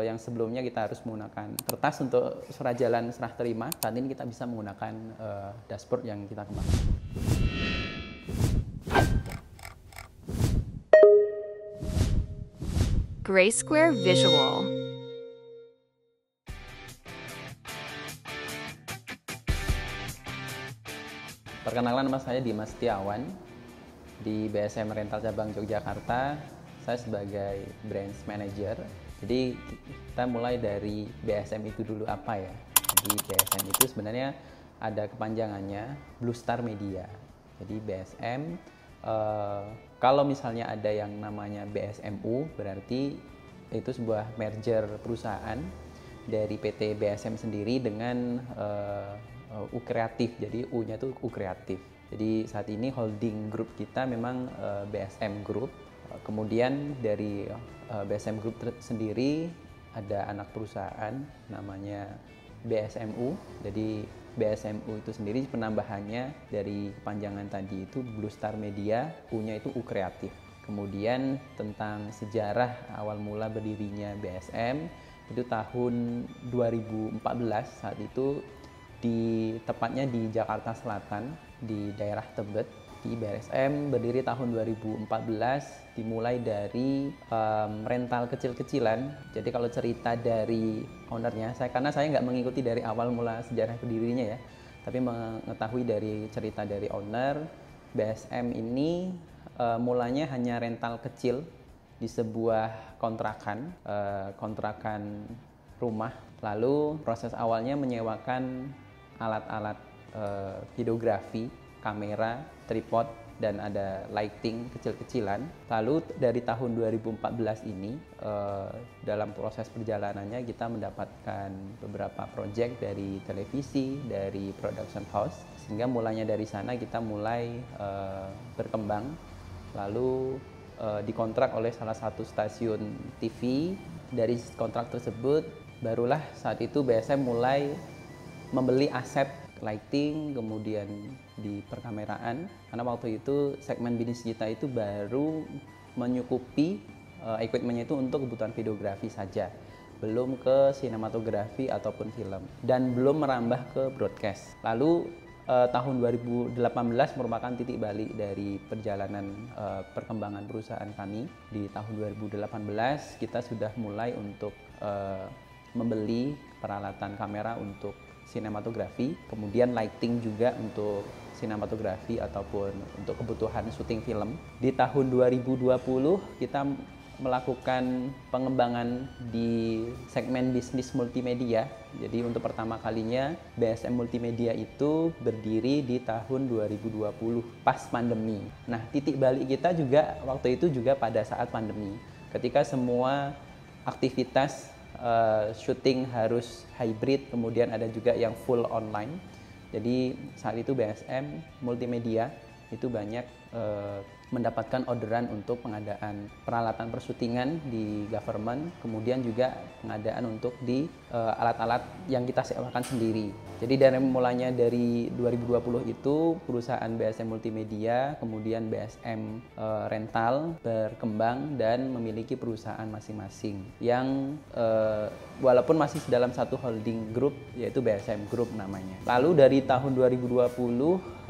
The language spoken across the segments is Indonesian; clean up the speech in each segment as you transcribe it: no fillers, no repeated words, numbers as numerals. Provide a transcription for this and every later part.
yang sebelumnya kita harus menggunakan kertas untuk surat jalan serah terima, saat ini kita bisa menggunakan dashboard yang kita kembangkan. Graysquare Visual. Perkenalan, nama saya Dimas Setiawan di BSM Rental Cabang Yogyakarta. Saya sebagai Branch Manager. Jadi kita mulai dari BSM itu dulu apa ya? Jadi BSM itu sebenarnya ada kepanjangannya Blue Star Media. Jadi BSM, kalau misalnya ada yang namanya BSMU, berarti itu sebuah merger perusahaan dari PT BSM sendiri dengan U Kreatif. Jadi U-nya itu U Kreatif. Jadi saat ini holding group kita memang BSM Group. Kemudian dari BSM Group sendiri ada anak perusahaan namanya BSMU. Jadi BSMU itu sendiri penambahannya dari kepanjangan tadi itu Blue Star Media, U-nya itu U Kreatif. Kemudian tentang sejarah awal mula berdirinya BSM itu tahun 2014, saat itu tepatnya di Jakarta Selatan, di daerah Tebet. Di BSM berdiri tahun 2014, dimulai dari rental kecil-kecilan. Jadi kalau cerita dari ownernya, karena saya nggak mengikuti dari awal mula sejarah berdirinya ya, tapi mengetahui dari cerita dari owner, BSM ini mulanya hanya rental kecil di sebuah kontrakan rumah. Lalu proses awalnya menyewakan alat-alat videografi, kamera, tripod, dan ada lighting kecil-kecilan. Lalu dari tahun 2014 ini dalam proses perjalanannya kita mendapatkan beberapa project dari televisi, dari production house, sehingga mulanya dari sana kita mulai berkembang. Lalu dikontrak oleh salah satu stasiun TV. Dari kontrak tersebut barulah saat itu BSM mulai membeli aset lighting, kemudian di perkameraan, karena waktu itu segmen bisnis kita itu baru menyukupi equipmentnya itu untuk kebutuhan videografi saja, belum ke sinematografi ataupun film, dan belum merambah ke broadcast. Lalu tahun 2018 merupakan titik balik dari perjalanan perkembangan perusahaan kami. Di tahun 2018 kita sudah mulai untuk membeli peralatan kamera untuk sinematografi, kemudian lighting juga untuk sinematografi ataupun untuk kebutuhan syuting film. Di tahun 2020 kita melakukan pengembangan di segmen bisnis multimedia. Jadi untuk pertama kalinya BSM Multimedia itu berdiri di tahun 2020 pas pandemi. Nah, titik balik kita juga waktu itu juga pada saat pandemi, ketika semua aktivitas syuting harus hybrid, kemudian ada juga yang full online. Jadi saat itu BSM Multimedia itu banyak mendapatkan orderan untuk pengadaan peralatan persyutingan di government, kemudian juga pengadaan untuk di alat-alat yang kita sewakan sendiri. Jadi dari mulanya dari 2020 itu perusahaan BSM Multimedia, kemudian BSM Rental berkembang dan memiliki perusahaan masing-masing yang walaupun masih dalam satu holding group, yaitu BSM Group namanya. Lalu dari tahun 2020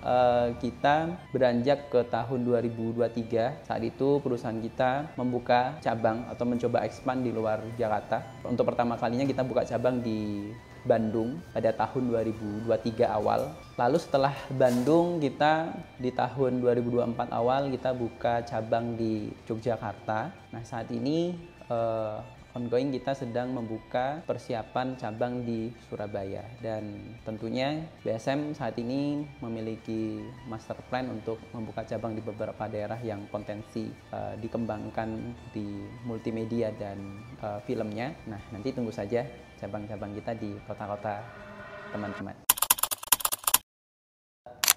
kita beranjak ke tahun 2023. Saat itu perusahaan kita membuka cabang atau mencoba expand di luar Jakarta. Untuk pertama kalinya kita buka cabang di Bandung pada tahun 2023 awal. Lalu setelah Bandung, kita di tahun 2024 awal kita buka cabang di Yogyakarta. Nah, saat ini ongoing kita sedang membuka persiapan cabang di Surabaya, dan tentunya BSM saat ini memiliki master plan untuk membuka cabang di beberapa daerah yang potensi dikembangkan di multimedia dan filmnya. Nah, nanti tunggu saja cabang-cabang kita di kota-kota teman-teman.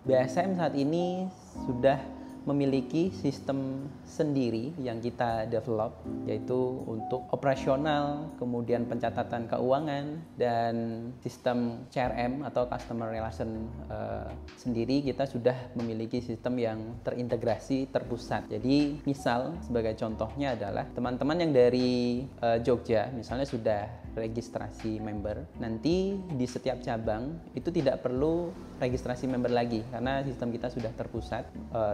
BSM saat ini sudah memiliki sistem sendiri yang kita develop, yaitu untuk operasional, kemudian pencatatan keuangan, dan sistem CRM atau Customer Relation sendiri. Kita sudah memiliki sistem yang terintegrasi, terpusat. Jadi misal sebagai contohnya adalah teman-teman yang dari Jogja misalnya sudah registrasi member, nanti di setiap cabang itu tidak perlu registrasi member lagi karena sistem kita sudah terpusat.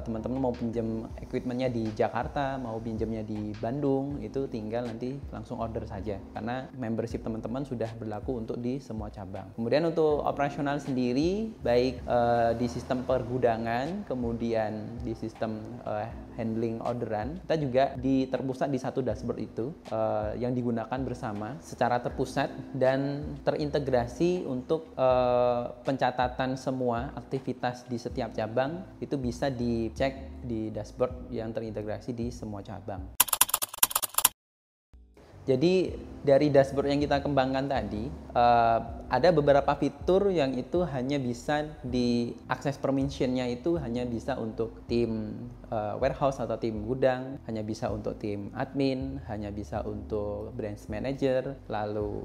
Teman-teman mau pinjam equipmentnya di Jakarta, mau pinjamnya di Bandung, itu tinggal nanti langsung order saja karena membership teman-teman sudah berlaku untuk di semua cabang. Kemudian untuk operasional sendiri, baik di sistem pergudangan, kemudian di sistem handling orderan, kita juga terpusat di satu dashboard itu yang digunakan bersama secara terpusat dan terintegrasi untuk pencatatan semua aktivitas di setiap cabang itu bisa dicek di dashboard yang terintegrasi di semua cabang. Jadi dari dashboard yang kita kembangkan tadi, ada beberapa fitur yang itu hanya bisa diakses permissionnya itu hanya bisa untuk tim warehouse atau tim gudang, hanya bisa untuk tim admin, hanya bisa untuk branch manager, lalu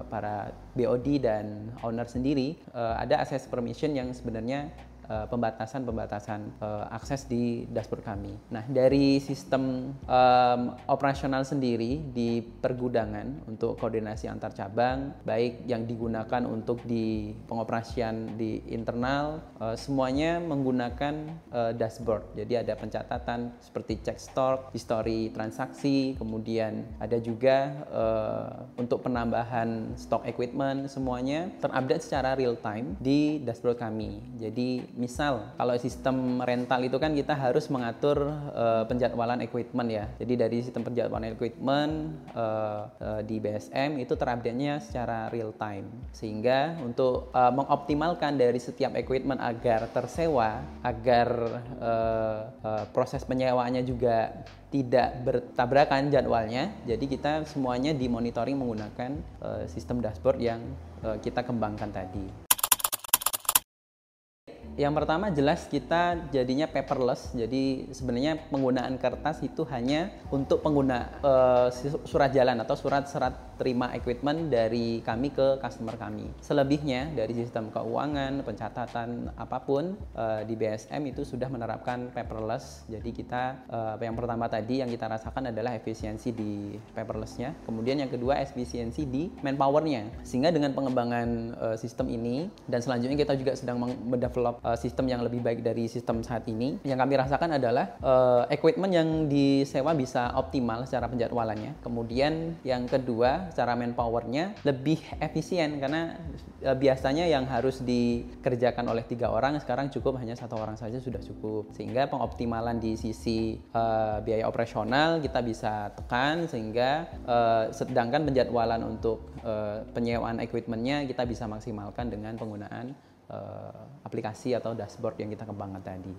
para BOD dan owner sendiri. Ada access permission yang sebenarnya pembatasan akses di dashboard kami. Nah, dari sistem operasional sendiri di pergudangan untuk koordinasi antar cabang, baik yang digunakan untuk di pengoperasian di internal, semuanya menggunakan dashboard. Jadi ada pencatatan seperti cek stok, history transaksi, kemudian ada juga untuk penambahan stok equipment, semuanya terupdate secara real time di dashboard kami. Jadi misal kalau sistem rental itu kan kita harus mengatur penjadwalan equipment ya. Jadi dari sistem penjadwalan equipment di BSM itu terupdate-nya secara real time. Sehingga untuk mengoptimalkan dari setiap equipment agar tersewa, agar proses penyewaannya juga tidak bertabrakan jadwalnya. Jadi kita semuanya dimonitoring menggunakan sistem dashboard yang kita kembangkan tadi. Yang pertama jelas kita jadinya paperless, jadi sebenarnya penggunaan kertas itu hanya untuk pengguna surat jalan atau surat terima equipment dari kami ke customer kami. Selebihnya dari sistem keuangan, pencatatan apapun di BSM itu sudah menerapkan paperless. Jadi kita yang pertama tadi yang kita rasakan adalah efisiensi di paperlessnya, kemudian yang kedua efisiensi di manpowernya. Sehingga dengan pengembangan sistem ini dan selanjutnya kita juga sedang mendevelop sistem yang lebih baik dari sistem saat ini. Yang kami rasakan adalah equipment yang disewa bisa optimal secara penjadwalannya. Kemudian yang kedua, secara manpowernya lebih efisien karena biasanya yang harus dikerjakan oleh 3 orang sekarang cukup hanya 1 orang saja sudah cukup. Sehingga pengoptimalan di sisi biaya operasional kita bisa tekan sehingga sedangkan penjadwalan untuk penyewaan equipmentnya kita bisa maksimalkan dengan penggunaan aplikasi atau dashboard yang kita kembangkan tadi.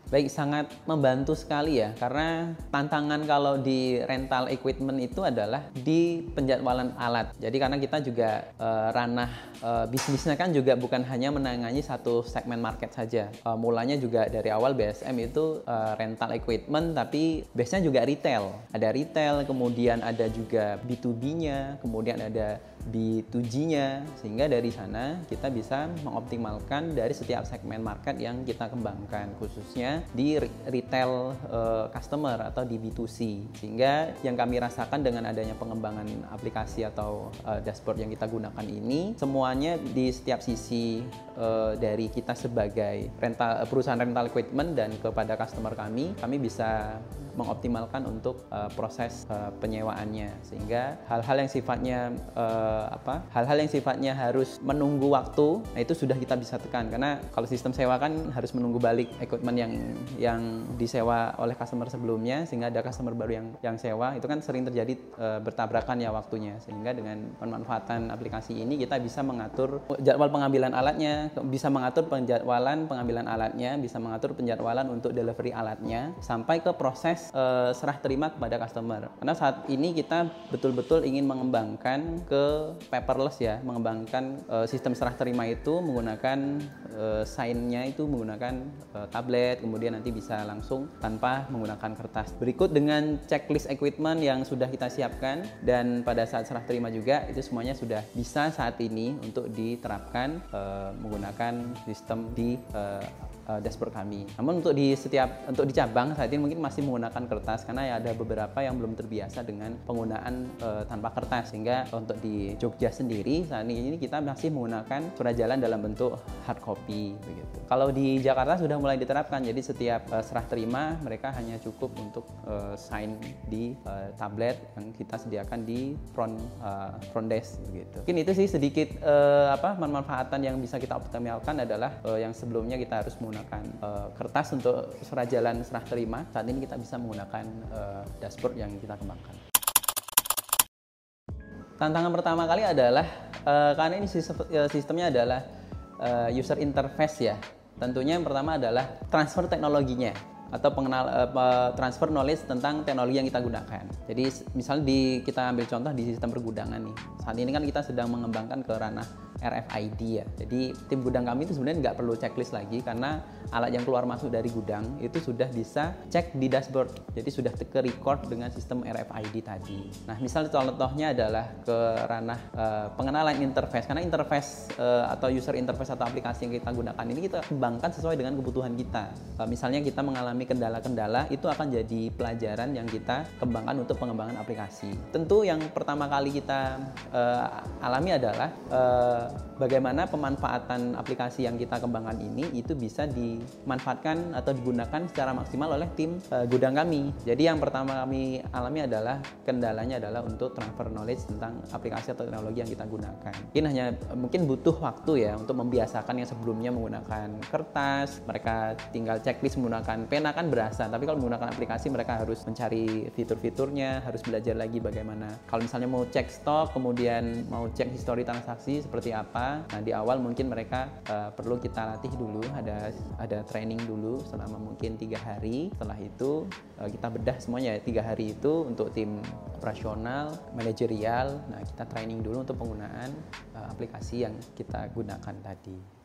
Baik, sangat membantu sekali ya, karena tantangan kalau di rental equipment itu adalah di penjadwalan alat. Jadi karena kita juga ranah bisnisnya kan juga bukan hanya menangani satu segmen market saja. Mulanya juga dari awal BSM itu rental equipment, tapi base-nya juga retail. Ada retail, kemudian ada juga B2B-nya, kemudian ada B2G-nya, sehingga dari sana kita bisa mengoptimalkan dari setiap segmen market yang kita kembangkan, khususnya di retail customer atau di B2C. Sehingga yang kami rasakan dengan adanya pengembangan aplikasi atau dashboard yang kita gunakan ini, semuanya di setiap sisi dari kita sebagai perusahaan rental equipment dan kepada customer kami bisa mengoptimalkan untuk proses penyewaannya, sehingga hal-hal yang sifatnya harus menunggu waktu, nah itu sudah kita bisa tekan. Karena kalau sistem sewa kan harus menunggu balik equipment yang disewa oleh customer sebelumnya, sehingga ada customer baru yang sewa, itu kan sering terjadi bertabrakan ya waktunya. Sehingga dengan pemanfaatan aplikasi ini kita bisa mengatur jadwal pengambilan alatnya, bisa mengatur penjadwalan pengambilan alatnya, bisa mengatur penjadwalan untuk delivery alatnya sampai ke proses serah terima kepada customer. Karena saat ini kita betul-betul ingin mengembangkan ke paperless ya, mengembangkan sistem serah terima itu menggunakan sign-nya itu menggunakan tablet, kemudian nanti bisa langsung tanpa menggunakan kertas. Berikut dengan checklist equipment yang sudah kita siapkan, dan pada saat serah terima juga itu semuanya sudah bisa saat ini untuk diterapkan menggunakan sistem di dashboard kami. Namun untuk di cabang saat ini mungkin masih menggunakan kertas karena ya ada beberapa yang belum terbiasa dengan penggunaan tanpa kertas, sehingga untuk di Jogja sendiri saat ini kita masih menggunakan surat jalan dalam bentuk hard copy begitu. Kalau di Jakarta sudah mulai diterapkan, jadi setiap serah terima mereka hanya cukup untuk sign di tablet yang kita sediakan di front desk begitu. Mungkin itu sih sedikit manfaatan yang bisa kita optimalkan adalah yang sebelumnya kita harus menggunakan kertas untuk surat jalan serah terima, saat ini kita bisa menggunakan dashboard yang kita kembangkan. Tantangan pertama kali adalah karena ini sistemnya adalah user interface ya. Tentunya yang pertama adalah transfer teknologinya atau transfer knowledge tentang teknologi yang kita gunakan. Jadi misalnya kita ambil contoh di sistem pergudangan nih. Saat ini kan kita sedang mengembangkan ke ranah RFID ya. Jadi tim gudang kami itu sebenarnya nggak perlu checklist lagi karena alat yang keluar masuk dari gudang itu sudah bisa cek di dashboard. Jadi sudah ke record dengan sistem RFID tadi. Nah, misal contohnya adalah ke ranah pengenalan interface, karena interface atau user interface atau aplikasi yang kita gunakan ini kita kembangkan sesuai dengan kebutuhan kita. Misalnya kita mengalami kendala-kendala, itu akan jadi pelajaran yang kita kembangkan untuk pengembangan aplikasi. Tentu yang pertama kali kita alami adalah bagaimana pemanfaatan aplikasi yang kita kembangkan ini itu bisa dimanfaatkan atau digunakan secara maksimal oleh tim gudang kami. Jadi yang pertama kami alami adalah kendalanya adalah untuk transfer knowledge tentang aplikasi atau teknologi yang kita gunakan. Mungkin butuh waktu ya untuk membiasakan yang sebelumnya menggunakan kertas, mereka tinggal checklist menggunakan pena kan berasa, tapi kalau menggunakan aplikasi mereka harus mencari fitur-fiturnya, harus belajar lagi bagaimana. Kalau misalnya mau cek stok, kemudian mau cek histori transaksi seperti apa. Nah, di awal mungkin mereka perlu kita latih dulu, ada training dulu selama mungkin 3 hari. Setelah itu kita bedah semuanya ya, 3 hari itu untuk tim operasional, manajerial. Nah, kita training dulu untuk penggunaan aplikasi yang kita gunakan tadi.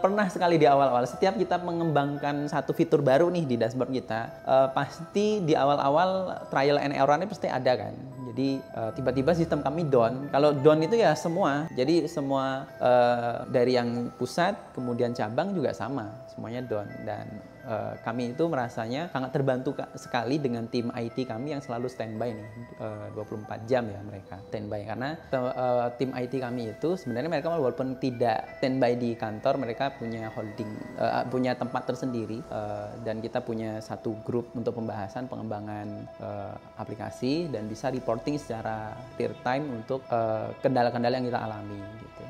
Pernah sekali di awal-awal, setiap kita mengembangkan satu fitur baru nih di dashboard kita, pasti di awal-awal trial and error-nya pasti ada kan. Jadi tiba-tiba sistem kami down. Kalau down itu ya semua, jadi semua dari yang pusat kemudian cabang juga sama, semuanya down. Dan kami itu merasanya sangat terbantu sekali dengan tim IT kami yang selalu standby nih 24 jam ya mereka standby, karena tim IT kami itu sebenarnya mereka walaupun tidak standby di kantor, mereka punya punya tempat tersendiri, dan kita punya satu grup untuk pembahasan pengembangan aplikasi dan bisa reporting secara real time untuk kendala-kendala yang kita alami gitu.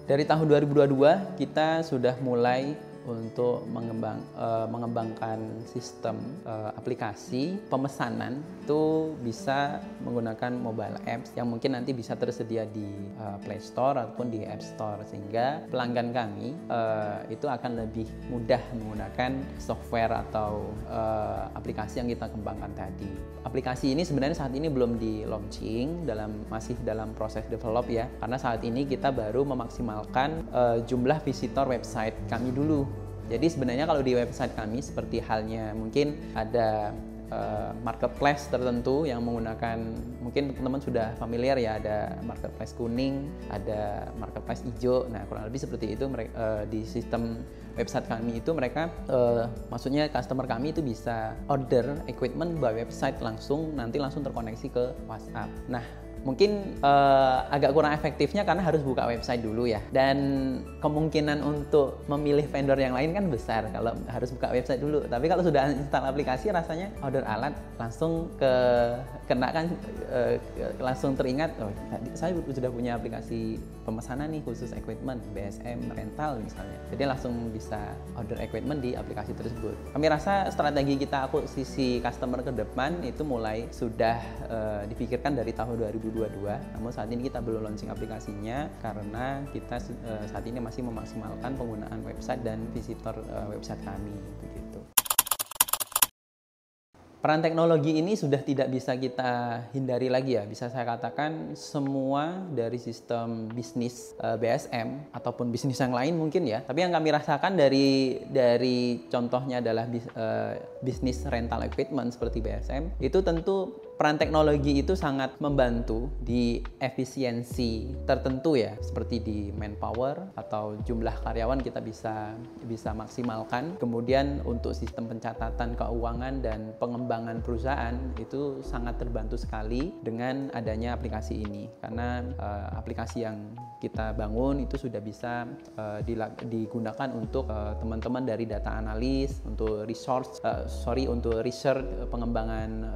Dari tahun 2022 kita sudah mulai untuk mengembangkan sistem aplikasi pemesanan itu bisa menggunakan mobile apps yang mungkin nanti bisa tersedia di Play Store ataupun di App Store, sehingga pelanggan kami itu akan lebih mudah menggunakan software atau aplikasi yang kita kembangkan tadi. Aplikasi ini sebenarnya saat ini belum di launching, masih dalam proses develop ya, karena saat ini kita baru memaksimalkan jumlah visitor website kami dulu. Jadi sebenarnya kalau di website kami seperti halnya mungkin ada marketplace tertentu yang menggunakan, mungkin teman-teman sudah familiar ya, ada marketplace kuning, ada marketplace hijau. Nah, kurang lebih seperti itu di sistem website kami itu mereka maksudnya customer kami itu bisa order equipment by website nanti langsung terkoneksi ke WhatsApp. Nah, mungkin agak kurang efektifnya karena harus buka website dulu ya, dan kemungkinan untuk memilih vendor yang lain kan besar kalau harus buka website dulu. Tapi kalau sudah install aplikasi rasanya order alat langsung langsung teringat, oh saya sudah punya aplikasi pemesanan nih khusus equipment BSM rental misalnya, jadi langsung bisa order equipment di aplikasi tersebut. Kami rasa strategi kita akuisisi customer ke depan itu mulai sudah dipikirkan dari tahun 2022, namun saat ini kita belum launching aplikasinya karena kita saat ini masih memaksimalkan penggunaan website dan visitor website kami begitu. Peran teknologi ini sudah tidak bisa kita hindari lagi ya. Bisa saya katakan semua dari sistem bisnis BSM ataupun bisnis yang lain mungkin ya. Tapi yang kami rasakan dari contohnya adalah bisnis rental equipment seperti BSM, itu tentu peran teknologi itu sangat membantu di efisiensi tertentu ya, seperti di manpower atau jumlah karyawan kita bisa maksimalkan. Kemudian untuk sistem pencatatan keuangan dan pengembangan perusahaan itu sangat terbantu sekali dengan adanya aplikasi ini, karena aplikasi yang kita bangun itu sudah bisa digunakan untuk teman-teman dari data analis, untuk untuk research pengembangan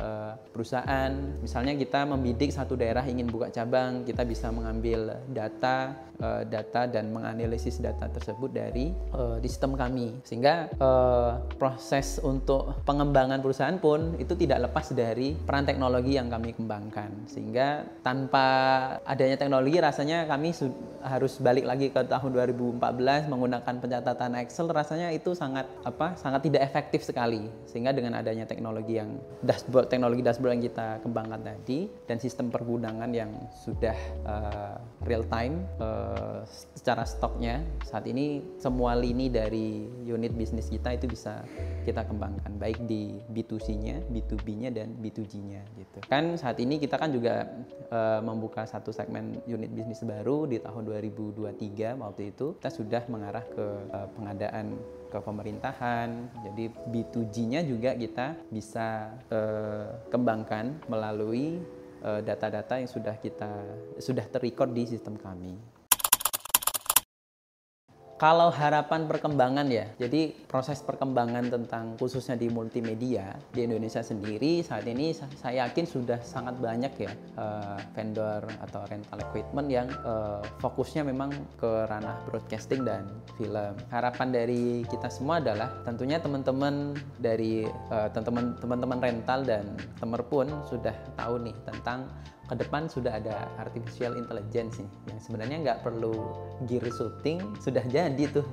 perusahaan. Misalnya kita membidik satu daerah ingin buka cabang, kita bisa mengambil data dan menganalisis data tersebut di sistem kami, sehingga proses untuk pengembangan perusahaan pun itu tidak lepas dari peran teknologi yang kami kembangkan. Sehingga tanpa adanya teknologi rasanya kami harus balik lagi ke tahun 2014 menggunakan pencatatan Excel, rasanya itu sangat tidak efektif sekali. Sehingga dengan adanya teknologi teknologi dashboard yang kita kembangkan tadi dan sistem pergunangan yang sudah real time secara stoknya, saat ini semua lini dari unit bisnis kita itu bisa kita kembangkan, baik di B2C-nya, B2B-nya, dan B2G-nya gitu. Kan saat ini kita kan juga membuka satu segmen unit bisnis baru di tahun 2023. Waktu itu kita sudah mengarah ke pengadaan ke pemerintahan, jadi B2G-nya juga kita bisa kembangkan melalui data-data yang sudah terrecord di sistem kami. Kalau harapan perkembangan ya, jadi proses perkembangan tentang khususnya di multimedia di Indonesia sendiri saat ini saya yakin sudah sangat banyak ya vendor atau rental equipment yang fokusnya memang ke ranah broadcasting dan film. Harapan dari kita semua adalah tentunya teman-teman dari teman-teman rental dan temer pun sudah tahu nih tentang ke depan sudah ada artificial intelligence nih, yang sebenarnya nggak perlu gear syuting, sudah jadi tuh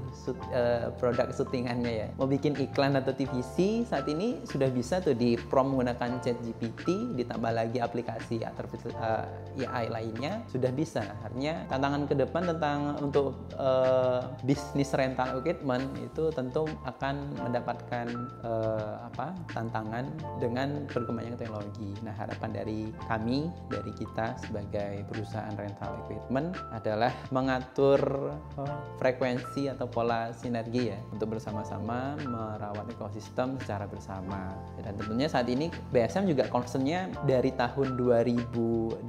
produk syutingannya ya. Mau bikin iklan atau TVC saat ini sudah bisa tuh di prompt menggunakan ChatGPT, ditambah lagi aplikasi AI lainnya, sudah bisa. Artinya tantangan ke depan untuk bisnis rental equipment itu tentu akan mendapatkan tantangan dengan berkembangnya teknologi. Nah, harapan dari kami, dari kita sebagai perusahaan rental equipment adalah mengatur frekuensi atau pola sinergi ya, untuk bersama-sama merawat ekosistem secara bersama. Dan tentunya saat ini BSM juga concernnya dari tahun 2018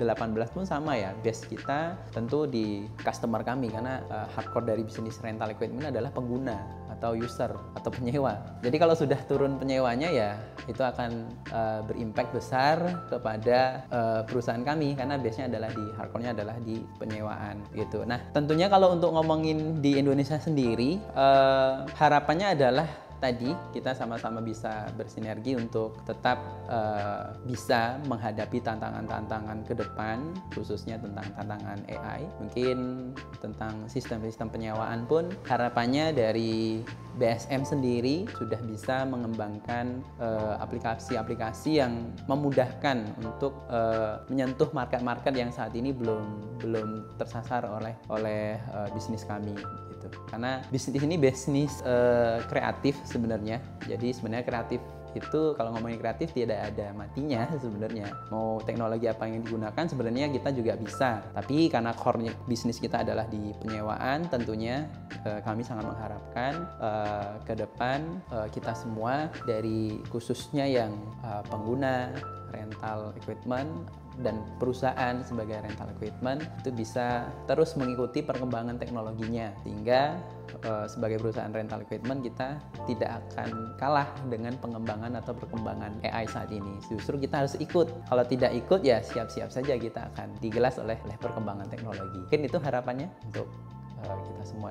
pun sama ya, base kita tentu di customer kami, karena hardcore dari bisnis rental equipment adalah pengguna atau user atau penyewa. Jadi kalau sudah turun penyewanya ya itu akan berimpact besar kepada perusahaan kami, karena base-nya adalah hardcore-nya adalah di penyewaan gitu. Nah, tentunya kalau untuk ngomongin di Indonesia sendiri, harapannya adalah tadi kita sama-sama bisa bersinergi untuk tetap bisa menghadapi tantangan-tantangan ke depan, khususnya tentang tantangan AI. Mungkin tentang sistem-sistem penyewaan pun harapannya dari BSM sendiri sudah bisa mengembangkan aplikasi-aplikasi yang memudahkan untuk menyentuh market-market yang saat ini belum tersasar oleh bisnis kami. Karena bisnis ini bisnis kreatif sebenarnya. Jadi sebenarnya kreatif itu, kalau ngomongin kreatif tidak ada matinya sebenarnya. Mau teknologi apa yang digunakan sebenarnya kita juga bisa. Tapi karena core bisnis kita adalah di penyewaan, tentunya kami sangat mengharapkan ke depan kita semua, dari khususnya yang pengguna rental equipment dan perusahaan sebagai rental equipment itu bisa terus mengikuti perkembangan teknologinya, sehingga sebagai perusahaan rental equipment kita tidak akan kalah dengan pengembangan atau perkembangan AI saat ini. Justru kita harus ikut. Kalau tidak ikut ya siap-siap saja kita akan digelas oleh perkembangan teknologi. Mungkin itu harapannya untuk kita semua.